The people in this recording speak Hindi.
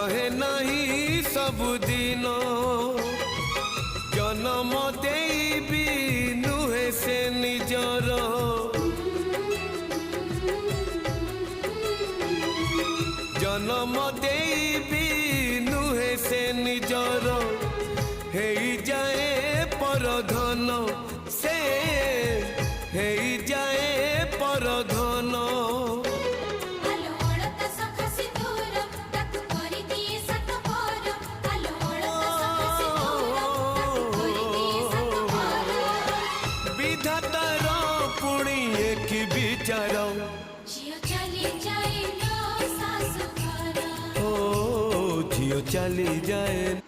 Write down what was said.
रहे नहीं सबुदिन जन्म देबी नुहे से निजर जन्म देबी नुहे से निजर हे जाए परधन से हे जाए परधन विधातार पुणी एक विचार ओ झियो चली जाए